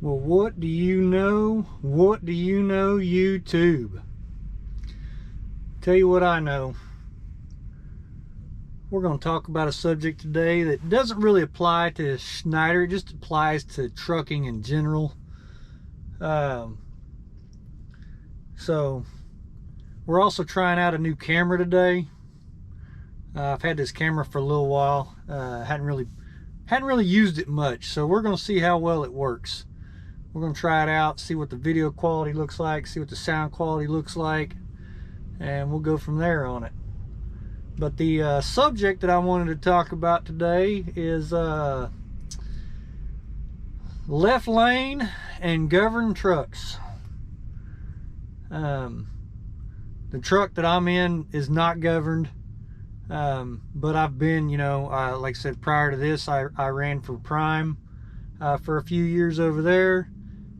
Well, what do you know? What do you know, YouTube? Tell you what I know. We're going to talk about a subject today that doesn't really apply to Schneider. It just applies to trucking in general. So we're also trying out a new camera today. I've had this camera for a little while. Hadn't really used it much, so we're going to see how well it works. We're going to try it out, see what the video quality looks like, see what the sound quality looks like, and we'll go from there on it. But the subject that I wanted to talk about today is left lane and governed trucks. The truck that I'm in is not governed, but I've been, like I said, prior to this, I ran for Prime for a few years over there,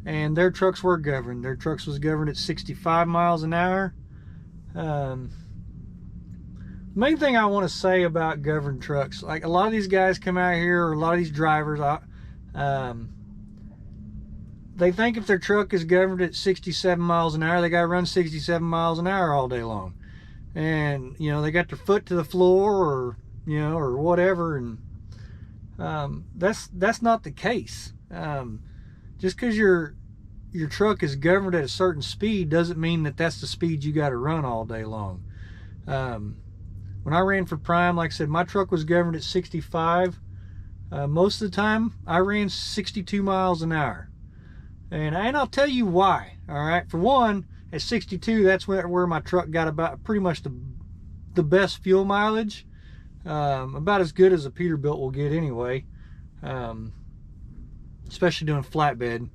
and their trucks were governed. Their trucks was governed at 65 miles an hour. Main thing I want to say about governed trucks, like a lot of these guys come out here, or a lot of these drivers, they think if their truck is governed at 67 miles an hour, they got to run 67 miles an hour all day long. And, they got their foot to the floor, or whatever. And that's not the case. Just because your truck is governed at a certain speed doesn't mean that that's the speed you got to run all day long. When I ran for Prime, like I said, my truck was governed at 65. Most of the time, I ran 62 miles an hour. And I'll tell you why. All right, for one, at 62, that's where my truck got about pretty much the best fuel mileage, about as good as a Peterbilt will get anyway, especially doing flatbed,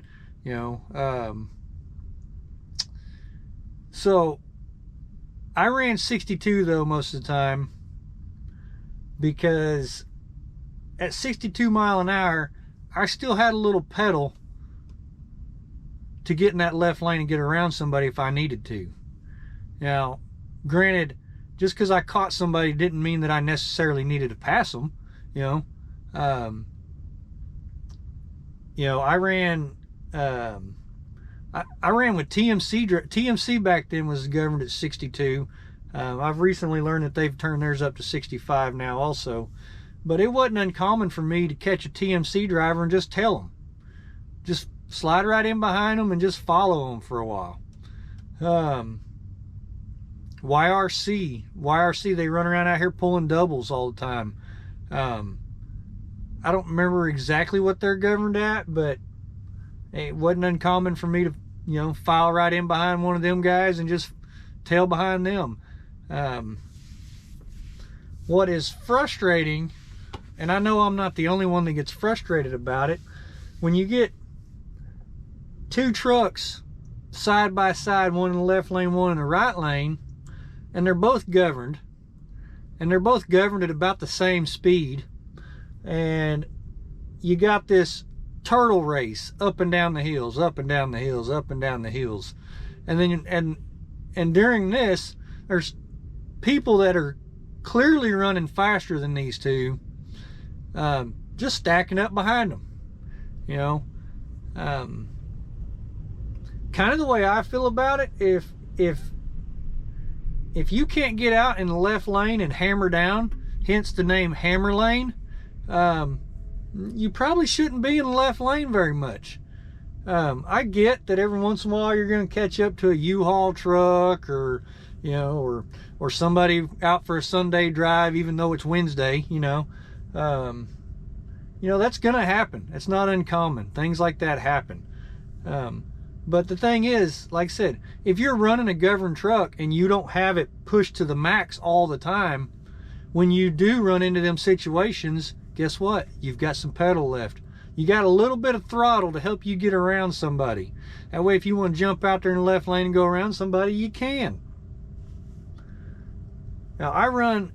so I ran 62 though most of the time, because at 62 mile an hour, I still had a little pedal to get in that left lane and get around somebody if I needed to. Now, granted, just because I caught somebody didn't mean that I necessarily needed to pass them. I ran I ran with TMC. TMC back then was governed at 62. I've recently learned that they've turned theirs up to 65 now also. But it wasn't uncommon for me to catch a TMC driver and just tell them. Just slide right in behind them and just follow them for a while. YRC, they run around out here pulling doubles all the time. I don't remember exactly what they're governed at, but it wasn't uncommon for me to, file right in behind one of them guys and just tail behind them. What is frustrating, and I know I'm not the only one that gets frustrated about it, when you get two trucks side by side, one in the left lane, one in the right lane, and they're both governed, at about the same speed, and you got this turtle race up and down the hills, up and down the hills, up and down the hills, and then and during this, there's people that are clearly running faster than these two, just stacking up behind them. Kind of the way I feel about it, if you can't get out in the left lane and hammer down, hence the name hammer lane, you probably shouldn't be in the left lane very much. I get that every once in a while you're going to catch up to a U-Haul truck, or or somebody out for a Sunday drive even though it's Wednesday. That's going to happen. It's not uncommon. Things like that happen. But the thing is, like I said, if you're running a governed truck and you don't have it pushed to the max all the time, when you do run into them situations, guess what? You've got some pedal left. You got a little bit of throttle to help you get around somebody. That way, if you want to jump out there in the left lane and go around somebody, you can. Now, I run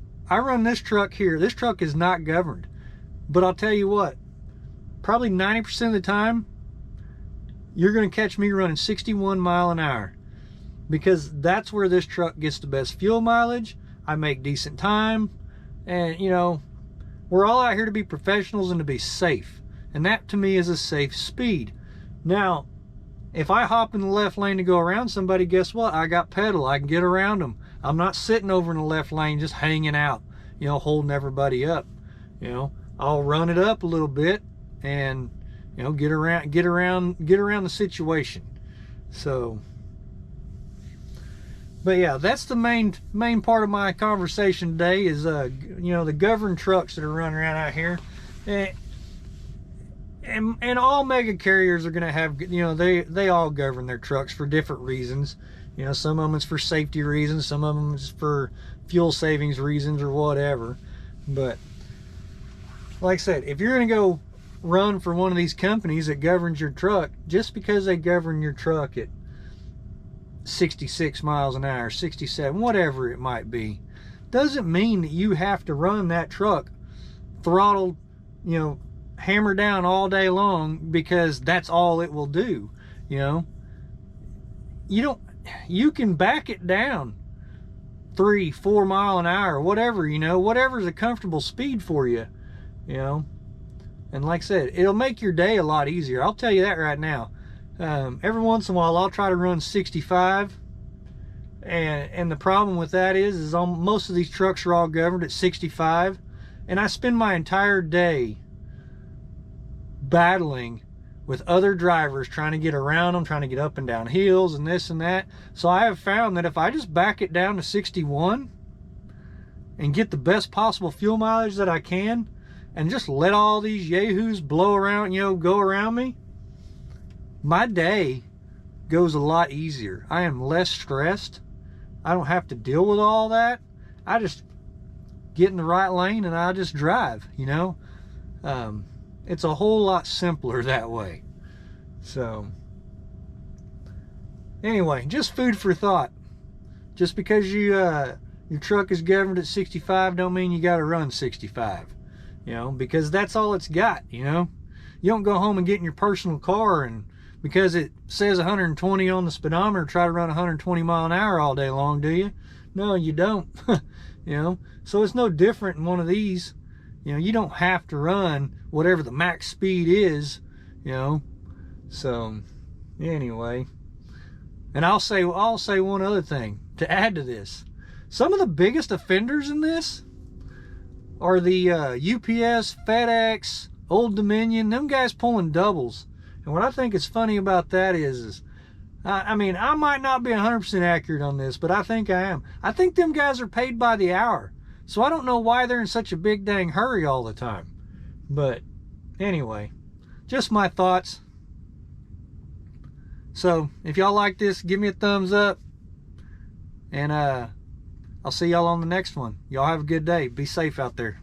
this truck here. This truck is not governed. But I'll tell you what, probably 90% of the time, you're going to catch me running 61 mile an hour, because that's where this truck gets the best fuel mileage. I make decent time, and we're all out here to be professionals and to be safe, and that to me is a safe speed. Now, if I hop in the left lane to go around somebody, guess what? I got pedal. I can get around them. I'm not sitting over in the left lane just hanging out, holding everybody up. I'll run it up a little bit and get around the situation. So, but yeah, that's the main part of my conversation today is the governed trucks that are running around out here. And all mega carriers are going to have, they all govern their trucks for different reasons. Some of them is for safety reasons, some of them is for fuel savings reasons or whatever. But like I said, if you're going to go run for one of these companies that governs your truck, just because they govern your truck at 66 miles an hour, 67, whatever it might be, doesn't mean that you have to run that truck throttled, hammer down all day long, because that's all it will do. You can back it down 3-4 mile an hour, whatever, whatever's a comfortable speed for you, and like I said, it'll make your day a lot easier. I'll tell you that right now. Every once in a while I'll try to run 65, and the problem with that is most of these trucks are all governed at 65, and I spend my entire day battling with other drivers trying to get around them, trying to get up and down hills and this and that. So I have found that if I just back it down to 61 and get the best possible fuel mileage that I can, and just let all these yahoos blow around, go around me, my day goes a lot easier. I am less stressed. I don't have to deal with all that. I just get in the right lane and I just drive, It's a whole lot simpler that way. So, anyway, just food for thought. Just because your truck is governed at 65 don't mean you got to run 65. Because that's all it's got, You don't go home and get in your personal car and because it says 120 on the speedometer, try to run 120 mile an hour all day long, do you? No, you don't. So it's no different in one of these. You don't have to run whatever the max speed is, So, anyway. And I'll say one other thing to add to this. Some of the biggest offenders in this are the UPS, FedEx, Old Dominion, them guys pulling doubles. And what I think is funny about that is I might not be 100% accurate on this, but I think I am. I think them guys are paid by the hour. So I don't know why they're in such a big dang hurry all the time. But anyway, just my thoughts. So if y'all like this, give me a thumbs up. And I'll see y'all on the next one. Y'all have a good day. Be safe out there.